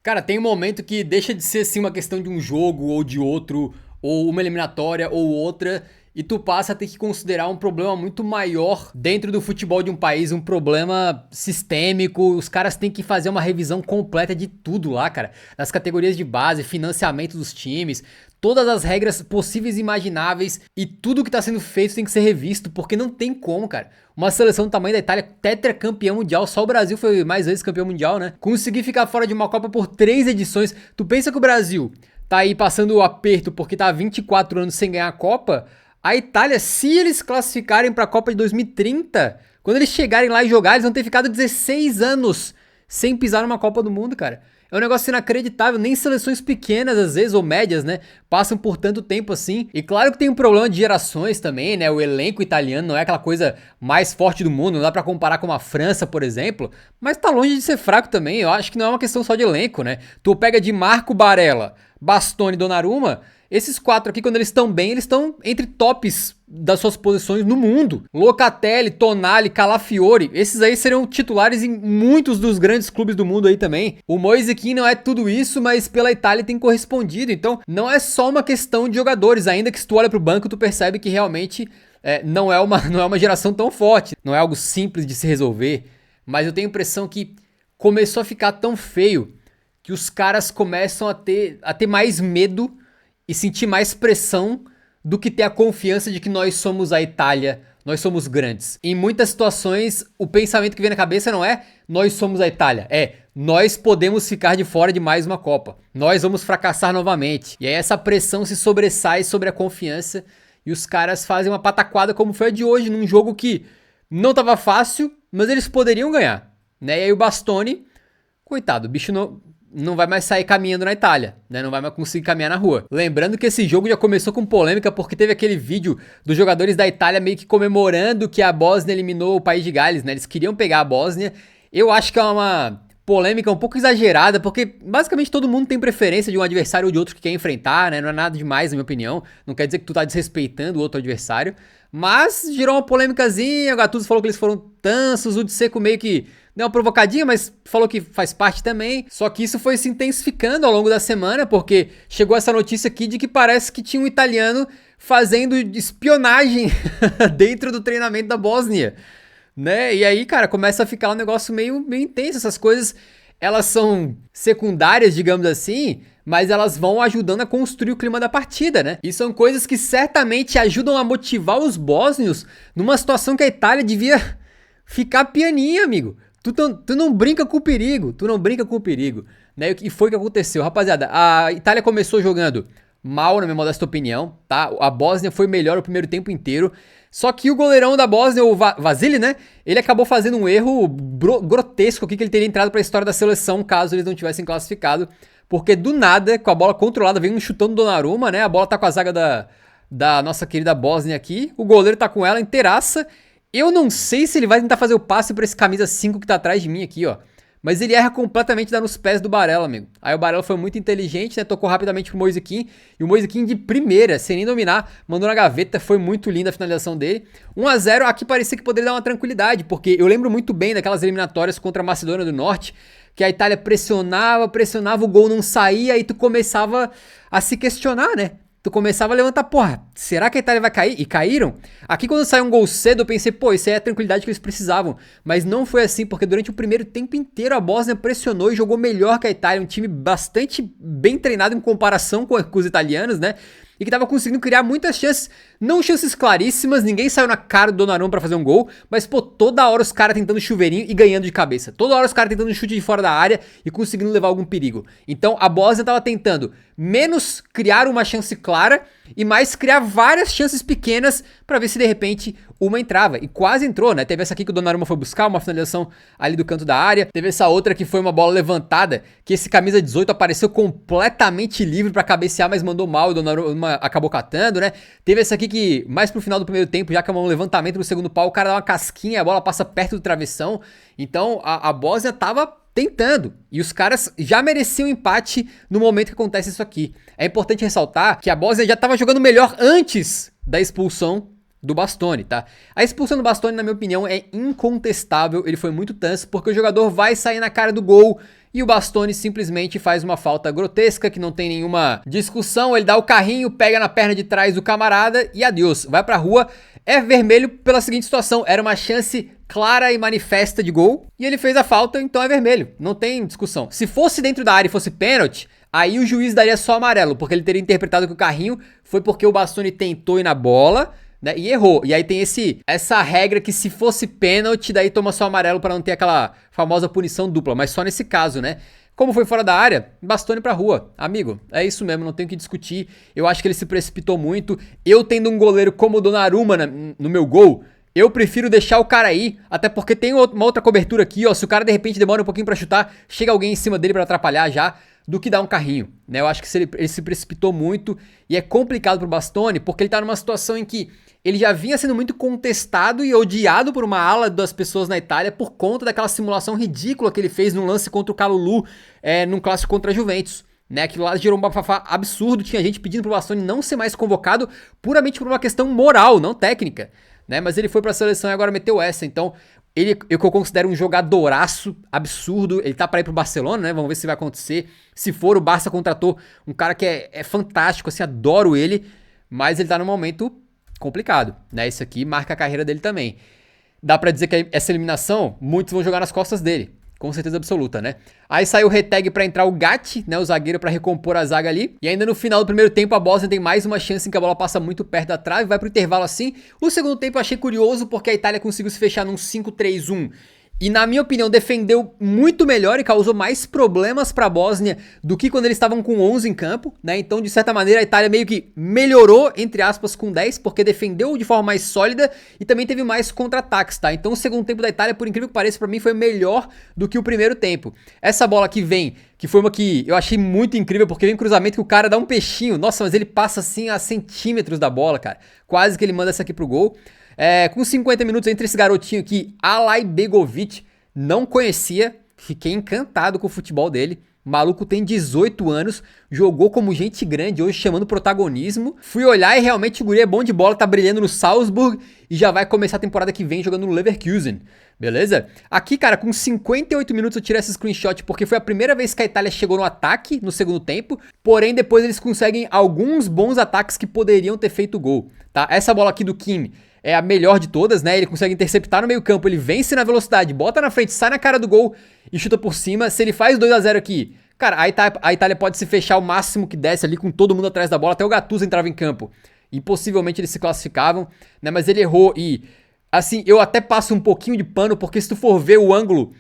Cara, tem um momento que deixa de ser assim uma questão de um jogo ou de outro, ou uma eliminatória ou outra, e tu passa a ter que considerar um problema muito maior dentro do futebol de um país, um problema sistêmico. Os caras têm que fazer uma revisão completa de tudo lá, cara. Das categorias de base, financiamento dos times, todas as regras possíveis e imagináveis, e tudo que tá sendo feito tem que ser revisto, porque não tem como, cara. Uma seleção do tamanho da Itália, tetracampeão mundial, só o Brasil foi mais vezes campeão mundial, né? Conseguir ficar fora de uma Copa por 3 edições. Tu pensa que o Brasil tá aí passando o aperto porque tá há 24 anos sem ganhar a Copa? A Itália, se eles classificarem pra Copa de 2030, quando eles chegarem lá e jogar, eles vão ter ficado 16 anos sem pisar numa Copa do Mundo, cara. É um negócio inacreditável, nem seleções pequenas, às vezes, ou médias, né, passam por tanto tempo assim. E claro que tem um problema de gerações também, né, o elenco italiano não é aquela coisa mais forte do mundo, não dá pra comparar com a França, por exemplo, mas tá longe de ser fraco também, eu acho que não é uma questão só de elenco, né. Tu pega de Marco Barella, Bastoni e Donnarumma, esses quatro aqui, quando eles estão bem, eles estão entre tops das suas posições no mundo. Locatelli, Tonali, Calafiori, esses aí serão titulares em muitos dos grandes clubes do mundo aí também. O Moise Kean não é tudo isso, mas pela Itália tem correspondido. Então, não é só uma questão de jogadores, ainda que se tu olha pro banco, tu percebe que realmente não é uma geração tão forte. Não é algo simples de se resolver, mas eu tenho a impressão que começou a ficar tão feio que os caras começam a ter mais medo e sentir mais pressão do que ter a confiança de que nós somos a Itália, nós somos grandes. Em muitas situações, o pensamento que vem na cabeça não é nós somos a Itália, é nós podemos ficar de fora de mais uma Copa, nós vamos fracassar novamente. E aí essa pressão se sobressai sobre a confiança e os caras fazem uma pataquada como foi a de hoje, num jogo que não tava fácil, mas eles poderiam ganhar, né? E aí o Bastoni, coitado, o bicho não vai mais sair caminhando na Itália, né? Não vai mais conseguir caminhar na rua. Lembrando que esse jogo já começou com polêmica porque teve aquele vídeo dos jogadores da Itália meio que comemorando que a Bósnia eliminou o país de Gales, né? Eles queriam pegar a Bósnia. Eu acho que é uma polêmica um pouco exagerada, porque basicamente todo mundo tem preferência de um adversário ou de outro que quer enfrentar, né? Não é nada demais, na minha opinião. Não quer dizer que tu tá desrespeitando o outro adversário. Mas gerou uma polêmicazinha, o Gattuso falou que eles foram tansos, o Dzeko meio que deu uma provocadinha, mas falou que faz parte também. Só que isso foi se intensificando ao longo da semana, porque chegou essa notícia aqui de que parece que tinha um italiano fazendo espionagem dentro do treinamento da Bósnia, né? E aí, cara, começa a ficar um negócio meio intenso. Essas coisas, elas são secundárias, digamos assim, mas elas vão ajudando a construir o clima da partida, né? E são coisas que certamente ajudam a motivar os bósnios numa situação que a Itália devia ficar pianinha, amigo. Tu não brinca com o perigo, tu não brinca com o perigo, né? E foi o que aconteceu, rapaziada. A Itália começou jogando mal, na minha modesta opinião, tá? A Bósnia foi melhor o primeiro tempo inteiro. Só que o goleirão da Bósnia, o Vasily, né? Ele acabou fazendo um erro grotesco aqui, que ele teria entrado pra história da seleção caso eles não tivessem classificado. Porque do nada, com a bola controlada, vem um chutão do Donnarumma, né? A bola tá com a zaga da nossa querida Bósnia aqui. O goleiro tá com ela inteiraça. Eu não sei se ele vai tentar fazer o passe pra esse camisa 5 que tá atrás de mim aqui, ó. Mas ele erra completamente, dá nos pés do Barella, amigo. Aí o Barella foi muito inteligente, né? Tocou rapidamente pro Moise Kean. E o Moise Kean de primeira, sem nem dominar, mandou na gaveta. Foi muito linda a finalização dele. 1-0, aqui parecia que poderia dar uma tranquilidade, porque eu lembro muito bem daquelas eliminatórias contra a Macedônia do Norte, que a Itália pressionava, o gol não saía, aí tu começava a se questionar, né? Tu começava a levantar, porra, será que a Itália vai cair? E caíram? Aqui quando saiu um gol cedo eu pensei, pô, isso aí é a tranquilidade que eles precisavam. Mas não foi assim, porque durante o primeiro tempo inteiro a Bósnia pressionou e jogou melhor que a Itália. Um time bastante bem treinado em comparação com os italianos, né? E que tava conseguindo criar muitas chances, não chances claríssimas, ninguém saiu na cara do Donnarumma pra fazer um gol, mas pô, toda hora os caras tentando chuveirinho e ganhando de cabeça. Toda hora os caras tentando um chute de fora da área e conseguindo levar algum perigo. Então a Bósnia tava tentando menos criar uma chance clara e mais criar várias chances pequenas pra ver se de repente uma entrava. E quase entrou, né? Teve essa aqui que o Donnarumma foi buscar, uma finalização ali do canto da área. Teve essa outra que foi uma bola levantada, que esse camisa 18 apareceu completamente livre pra cabecear, mas mandou mal, o Donnarumma acabou catando, né? Teve essa aqui que, mais pro final do primeiro tempo, já que é um levantamento no segundo pau, o cara dá uma casquinha, a bola passa perto do travessão. Então a Bósnia tava tentando. E os caras já mereciam empate no momento que acontece isso aqui. É importante ressaltar que a Bósnia já estava jogando melhor antes da expulsão do Bastoni, tá? A expulsão do Bastoni, na minha opinião, é incontestável. Ele foi muito tenso, porque o jogador vai sair na cara do gol e o Bastoni simplesmente faz uma falta grotesca que não tem nenhuma discussão, ele dá o carrinho, pega na perna de trás do camarada e adeus, vai pra rua. É vermelho pela seguinte situação, era uma chance clara e manifesta de gol e ele fez a falta, então é vermelho, não tem discussão. Se fosse dentro da área e fosse pênalti, aí o juiz daria só amarelo, porque ele teria interpretado que o carrinho foi porque o Bastoni tentou ir na bola, né, e errou. E aí tem essa regra que se fosse pênalti, daí toma só amarelo para não ter aquela famosa punição dupla, mas só nesse caso, né? Como foi fora da área, Bastoni pra rua. Amigo, é isso mesmo, não tenho o que discutir. Eu acho que ele se precipitou muito. Eu tendo um goleiro como o Donnarumma no meu gol, eu prefiro deixar o cara aí, até porque tem uma outra cobertura aqui, ó. Se o cara de repente demora um pouquinho pra chutar, chega alguém em cima dele pra atrapalhar já, do que dar um carrinho, né? Eu acho que ele se precipitou muito e é complicado pro Bastoni, porque ele tá numa situação em que ele já vinha sendo muito contestado e odiado por uma ala das pessoas na Itália por conta daquela simulação ridícula que ele fez num lance contra o Kalulu, num clássico contra a Juventus. Né, aquilo lá gerou um bafafá absurdo, tinha gente pedindo pro Bastoni não ser mais convocado puramente por uma questão moral, não técnica, né, mas ele foi pra seleção e agora meteu essa, então ele, que eu considero um jogadoraço absurdo, ele tá pra ir pro Barcelona, né, vamos ver se vai acontecer, se for, o Barça contratou um cara que é fantástico, assim, adoro ele, mas ele tá num momento complicado, né, isso aqui marca a carreira dele também. Dá pra dizer que essa eliminação, muitos vão jogar nas costas dele. Com certeza absoluta, né? Aí saiu o Reteg pra entrar o Gatti, né? O zagueiro pra recompor a zaga ali. E ainda no final do primeiro tempo a Bósnia tem mais uma chance em que a bola passa muito perto da trave, vai pro intervalo assim. O segundo tempo eu achei curioso porque a Itália conseguiu se fechar num 5-3-1. E na minha opinião defendeu muito melhor e causou mais problemas pra Bósnia do que quando eles estavam com 11 em campo, né? Então de certa maneira a Itália meio que melhorou, entre aspas, com 10, porque defendeu de forma mais sólida e também teve mais contra-ataques, tá? Então o segundo tempo da Itália, por incrível que pareça, pra mim foi melhor do que o primeiro tempo. Essa bola que vem, que foi uma que eu achei muito incrível, porque vem um cruzamento que o cara dá um peixinho, nossa, mas ele passa assim a centímetros da bola, cara. Quase que ele manda essa aqui pro gol. Com 50 minutos entre esse garotinho aqui, Alay Begovic, não conhecia, fiquei encantado com o futebol dele. O maluco tem 18 anos, jogou como gente grande, hoje chamando protagonismo. Fui olhar e realmente o guri é bom de bola, tá brilhando no Salzburg e já vai começar a temporada que vem jogando no Leverkusen, beleza? Aqui, cara, com 58 minutos eu tirei esse screenshot porque foi a primeira vez que a Itália chegou no ataque no segundo tempo, porém depois eles conseguem alguns bons ataques que poderiam ter feito gol, tá? Essa bola aqui do Kim é a melhor de todas, né? Ele consegue interceptar no meio campo, ele vence na velocidade, bota na frente, sai na cara do gol e chuta por cima. Se ele faz 2-0 aqui, cara, a Itália pode se fechar o máximo que desce ali com todo mundo atrás da bola, até o Gattuso entrava em campo. E possivelmente eles se classificavam, né? Mas ele errou e, assim, eu até passo um pouquinho de pano, porque se tu for ver o ângulo,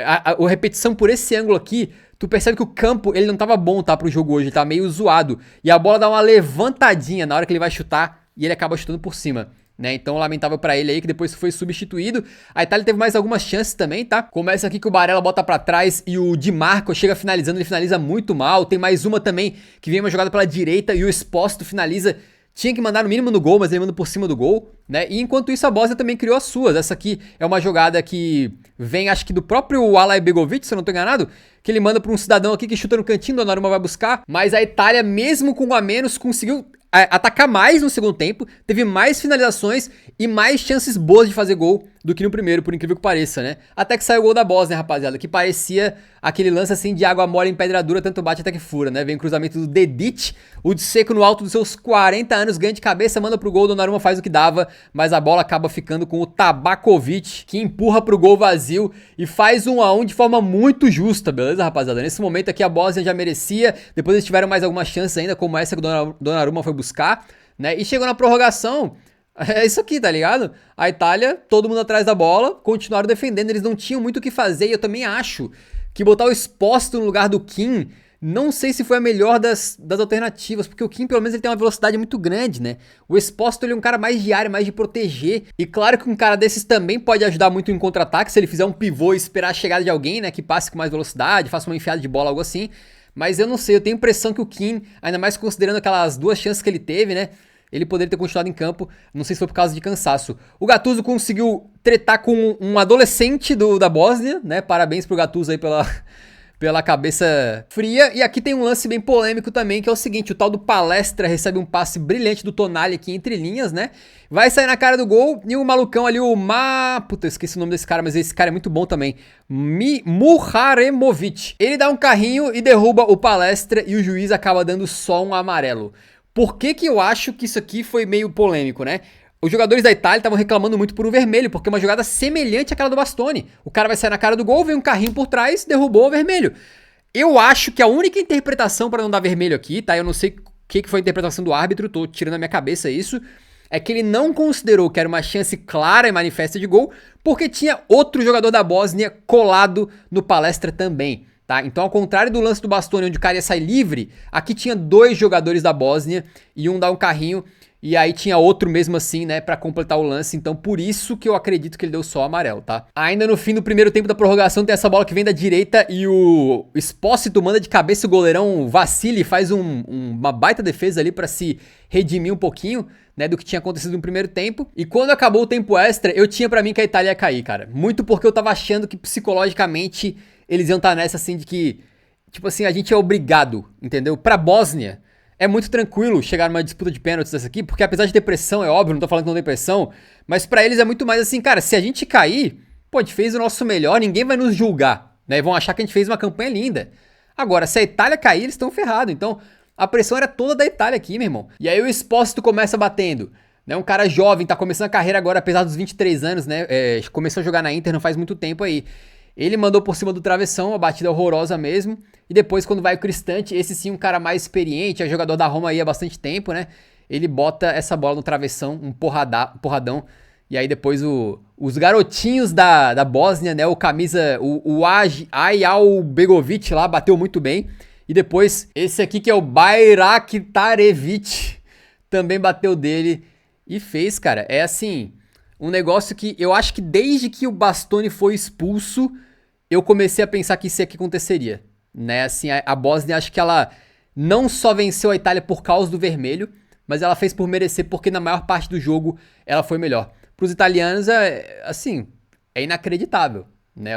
a repetição por esse ângulo aqui, tu percebe que o campo, ele não tava bom, tá, pro jogo hoje, ele tá meio zoado. E a bola dá uma levantadinha na hora que ele vai chutar e ele acaba chutando por cima. Né, então lamentável pra ele aí que depois foi substituído. A Itália teve mais algumas chances também, tá? Começa aqui que o Barella bota pra trás e o Di Marco chega finalizando, ele finaliza muito mal. Tem mais uma também que vem uma jogada pela direita e o Esposito finaliza. Tinha que mandar no mínimo no gol, mas ele manda por cima do gol, né? E enquanto isso a Bósnia também criou as suas. Essa aqui é uma jogada que vem, acho que do próprio Alay Begovic, se eu não tô enganado, que ele manda pra um cidadão aqui que chuta no cantinho, o Donnarumma vai buscar. Mas a Itália, mesmo com um a menos, conseguiu atacar mais no segundo tempo, teve mais finalizações e mais chances boas de fazer gol do que no primeiro, por incrível que pareça, né? Até que saiu o gol da Bósnia, rapaziada, que parecia aquele lance assim de água mole em pedra dura, tanto bate até que fura, né? Vem o cruzamento do Dedic, o de Seco no alto dos seus 40 anos, ganha de cabeça, manda pro gol, o Donnarumma faz o que dava, mas a bola acaba ficando com o Tabakovic, que empurra pro gol vazio e faz 1-1 de forma muito justa, beleza, rapaziada? Nesse momento aqui a Bósnia já merecia, depois eles tiveram mais algumas chances ainda, como essa que o Donnarumma foi buscar, né? E chegou na prorrogação. É isso aqui, tá ligado? A Itália, todo mundo atrás da bola, continuaram defendendo, eles não tinham muito o que fazer, e eu também acho que botar o Esposito no lugar do Kim, não sei se foi a melhor das alternativas, porque o Kim, pelo menos, ele tem uma velocidade muito grande, né? O Esposito, ele é um cara mais de área, mais de proteger, e claro que um cara desses também pode ajudar muito em contra-ataque, se ele fizer um pivô e esperar a chegada de alguém, né, que passe com mais velocidade, faça uma enfiada de bola, algo assim, mas eu não sei, eu tenho a impressão que o Kim, ainda mais considerando aquelas duas chances que ele teve, né, ele poderia ter continuado em campo, não sei se foi por causa de cansaço. O Gattuso conseguiu tretar com um adolescente da Bósnia, né? Parabéns pro Gattuso aí pela cabeça fria. E aqui tem um lance bem polêmico também, que é o seguinte, o tal do Palestra recebe um passe brilhante do Tonali aqui entre linhas, né? Vai sair na cara do gol e o malucão ali, Puta, eu esqueci o nome desse cara, mas esse cara é muito bom também. Muharemovic. Ele dá um carrinho e derruba o Palestra e o juiz acaba dando só um amarelo. Por que que eu acho que isso aqui foi meio polêmico, né? Os jogadores da Itália estavam reclamando muito por um vermelho, porque é uma jogada semelhante àquela do Bastoni. O cara vai sair na cara do gol, vem um carrinho por trás, derrubou o vermelho. Eu acho que a única interpretação para não dar vermelho aqui, tá? Eu não sei o que foi a interpretação do árbitro, tô tirando da minha cabeça isso. É que ele não considerou que era uma chance clara e manifesta de gol, porque tinha outro jogador da Bósnia colado no Palestra também. Tá? Então, ao contrário do lance do Bastoni, onde o cara ia sair livre, aqui tinha 2 jogadores da Bósnia e um dá um carrinho e aí tinha outro mesmo assim, né, pra completar o lance. Então, por isso que eu acredito que ele deu só amarelo, tá? Ainda no fim do primeiro tempo da prorrogação tem essa bola que vem da direita e o Expósito manda de cabeça o goleirão Vassili, faz uma baita defesa ali pra se redimir um pouquinho, né, do que tinha acontecido no primeiro tempo. E quando acabou o tempo extra, eu tinha pra mim que a Itália ia cair, cara. Muito porque eu tava achando que psicologicamente eles iam estar nessa assim de que, tipo assim, a gente é obrigado, entendeu? Pra Bósnia, é muito tranquilo chegar numa disputa de pênaltis dessa aqui, porque apesar de ter pressão, é óbvio, não tô falando que não tem pressão, mas pra eles é muito mais assim, cara, se a gente cair, pô, a gente fez o nosso melhor, ninguém vai nos julgar, né? E vão achar que a gente fez uma campanha linda. Agora, se a Itália cair, eles estão ferrados, então a pressão era toda da Itália aqui, meu irmão. E aí o Expósito começa batendo, né? Um cara jovem, tá começando a carreira agora, apesar dos 23 anos, né? Começou a jogar na Inter não faz muito tempo aí. Ele mandou por cima do travessão, uma batida horrorosa mesmo. E depois, quando vai o Cristante, esse sim, um cara mais experiente, é jogador da Roma aí há bastante tempo, né? Ele bota essa bola no travessão, um porradão. E aí depois os garotinhos da Bósnia, né? O Ajal Begovic lá bateu muito bem. E depois, esse aqui que é o Bayraktarevic, também bateu dele e fez, cara. É assim, um negócio que eu acho que desde que o Bastoni foi expulso, eu comecei a pensar que isso aqui aconteceria, né? Assim, a Bósnia, acho que ela não só venceu a Itália por causa do vermelho, mas ela fez por merecer, porque na maior parte do jogo ela foi melhor. Para os italianos, assim, é inacreditável, né?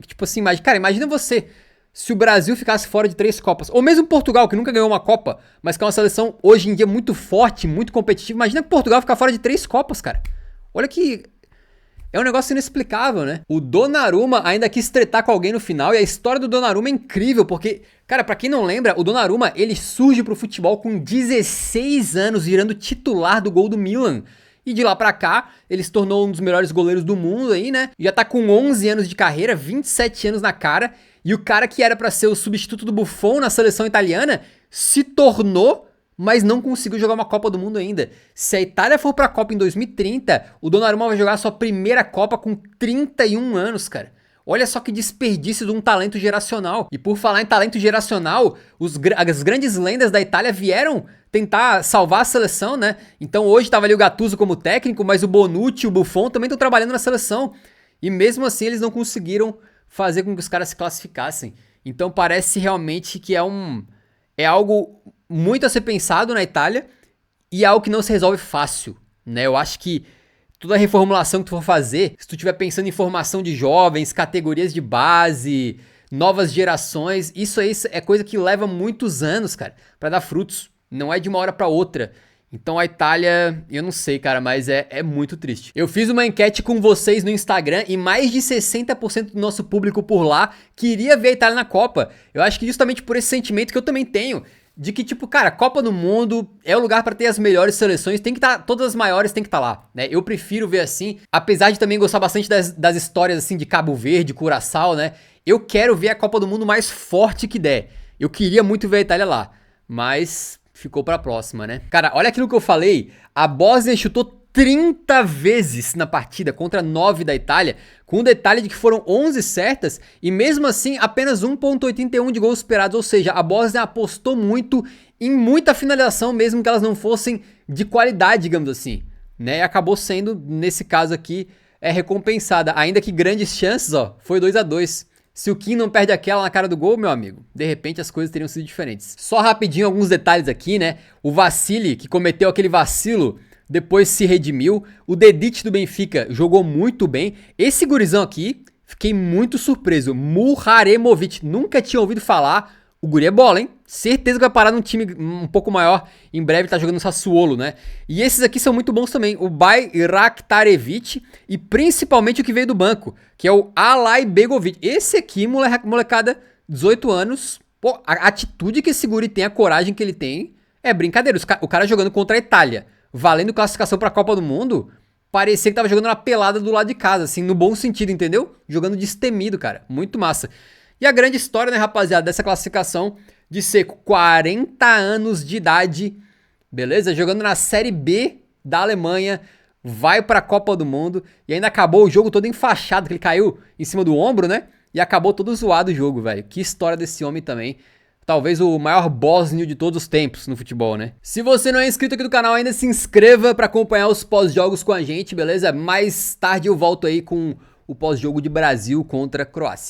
Tipo assim, imagina você, se o Brasil ficasse fora de 3 Copas, ou mesmo Portugal, que nunca ganhou uma Copa, mas que é uma seleção hoje em dia muito forte, muito competitiva. Imagina que Portugal ficar fora de 3 Copas, cara. Olha que é um negócio inexplicável, né? O Donnarumma ainda quis tretar com alguém no final, e a história do Donnarumma é incrível, porque, cara, pra quem não lembra, o Donnarumma, ele surge pro futebol com 16 anos, virando titular do gol do Milan. E de lá pra cá, ele se tornou um dos melhores goleiros do mundo aí, né? Já tá com 11 anos de carreira, 27 anos na cara, e o cara que era pra ser o substituto do Buffon na seleção italiana se tornou, mas não conseguiu jogar uma Copa do Mundo ainda. Se a Itália for pra Copa em 2030, o Donnarumma vai jogar a sua primeira Copa com 31 anos, cara. Olha só que desperdício de um talento geracional. E por falar em talento geracional, as grandes lendas da Itália vieram tentar salvar a seleção, né? Então hoje tava ali o Gattuso como técnico, mas o Bonucci e o Buffon também estão trabalhando na seleção. E mesmo assim eles não conseguiram fazer com que os caras se classificassem. Então parece realmente que é algo muito a ser pensado na Itália e é algo que não se resolve fácil, né? Eu acho que toda a reformulação que tu for fazer, se tu estiver pensando em formação de jovens, categorias de base, novas gerações, isso aí é coisa que leva muitos anos, cara, pra dar frutos. Não é de uma hora pra outra. Então a Itália, eu não sei, cara, mas é muito triste. Eu fiz uma enquete com vocês no Instagram e mais de 60% do nosso público por lá queria ver a Itália na Copa. Eu acho que justamente por esse sentimento que eu também tenho, de que, tipo, cara, Copa do Mundo é o lugar pra ter as melhores seleções, tem que estar, todas as maiores tem que estar lá, né? Eu prefiro ver assim, apesar de também gostar bastante das histórias, assim, de Cabo Verde, Curaçao, né? Eu quero ver a Copa do Mundo mais forte que der. Eu queria muito ver a Itália lá, mas ficou pra próxima, né? Cara, olha aquilo que eu falei, a Bósnia chutou 30 vezes na partida contra 9 da Itália, com o detalhe de que foram 11 certas e mesmo assim apenas 1.81 de gols esperados, ou seja, a Bósnia apostou muito em muita finalização, mesmo que elas não fossem de qualidade, digamos assim, né? E acabou sendo, nesse caso aqui, recompensada, ainda que grandes chances, ó, foi 2-2. Se o Kim não perde aquela na cara do gol, meu amigo, de repente as coisas teriam sido diferentes. Só rapidinho alguns detalhes aqui, né? O Vassili, que cometeu aquele vacilo, depois se redimiu. O Dedić do Benfica jogou muito bem. Esse gurizão aqui Fiquei muito surpreso. Muharemovic, nunca tinha ouvido falar. O guri é bola, hein? Certeza que vai parar num time um pouco maior. Em breve tá jogando no Sassuolo, né? E esses aqui são muito bons também. O Bayraktarevic e principalmente o que veio do banco, que é o Alay Begovic. Esse aqui, molecada, 18 anos. Pô, a atitude que esse guri tem, a coragem que ele tem, é brincadeira. O cara jogando contra a Itália, valendo classificação pra Copa do Mundo, parecia que tava jogando uma pelada do lado de casa, assim, no bom sentido, entendeu? Jogando destemido, cara. Muito massa. E a grande história, né, rapaziada, dessa classificação de ser 40 anos de idade, beleza? Jogando na Série B da Alemanha, vai pra Copa do Mundo e ainda acabou o jogo todo enfaixado, que ele caiu em cima do ombro, né? E acabou todo zoado o jogo, velho. Que história desse homem também. Talvez o maior bósnio de todos os tempos no futebol, né? Se você não é inscrito aqui do canal ainda, se inscreva pra acompanhar os pós-jogos com a gente, beleza? Mais tarde eu volto aí com o pós-jogo de Brasil contra a Croácia.